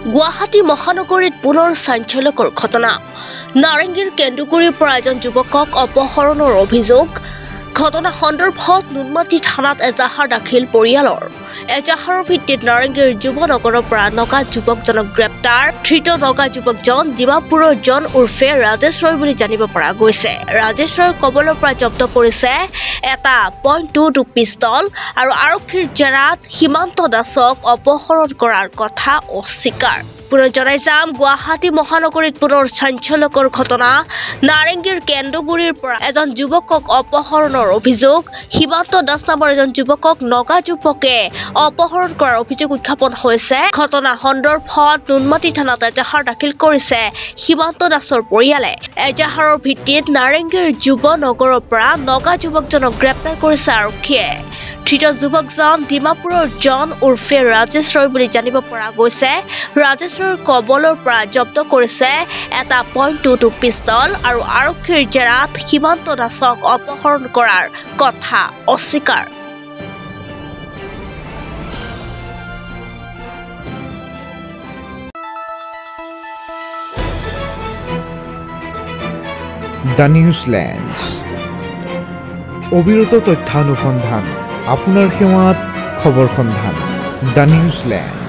গুৱাহাটী মহানগৰীত পুনৰ চাঞ্চল্যকৰ ঘটনা নাৰেংগীৰ কেন্দুগুৰিৰ পৰা এজন যুৱকক অপহৰণৰ অভিযোগ ঘটনা সন্দৰ্ভত নুনমাটি থানাত এজাহাৰ দাখিল পৰিয়ালৰ এজাহাৰৰ ভিত্তিত নাৰেংগীৰ যুৱনগৰৰ পৰা নগা যুৱকজনক গ্ৰেপ্তাৰ ধৃত নগা যুৱকজন ডিমাপুৰৰ জন উৰ্ফে ৰাজেশ ৰয় বুলি জানিব পৰা গৈছে ৰাজেশ ৰয়ৰ কবলৰ পৰা জব্দ কৰিছে এটা .22 পিস্তল আৰু আৰক্ষীৰ জেৰাত সীমান্ত দাসক অপহৰণ কৰাৰ কথা অস্বীকাৰ পুনৰ জনাই যাম গুৱাহাটী মহানগৰীত পুনৰ চাঞ্চল্যকৰ ঘটনা নাৰেংগীৰ কেন্দুগুৰিৰ পৰা এজন যুৱকক অপহৰণৰ অভিযোগ সীমান্ত দাস নামৰ এজন যুৱকক নগা যুৱকে অপহৰণ কৰাৰ অভিযোগ উত্থাপন হৈছে ঘটনা সন্দৰ্ভত নুনমাটি থানাত এজাহাৰ দাখিল কৰিছে সীমান্ত দাসৰ পৰিয়ালে এজাহাৰৰ ভিত্তিত নাৰেংগীৰ যুৱনগৰৰ পৰা নগা যুৱকজনক গ্ৰেপ্তাৰ কৰিছে আৰক্ষীয়ে ধৃত যুৱকজন ডিমাপুৰৰ জন উৰ্ফে ৰাজেশ ৰয় বুলি জানিব পৰা গৈছে ৰাজেশ ৰয়ৰ কবলৰ পৰা জব্দ কৰিছে এটা .22 পিস্তল আৰু আৰক্ষীৰ জেৰাত সীমান্ত দাসক অপহৰণ কৰাৰ কথা অস্বীকাৰ দ্য নিউজলেণ্ডছ অবিৰত তথ্যানুসন্ধান আপোনাৰ সেৱাত খবৰ সন্ধান দ্য নিউজলেণ্ড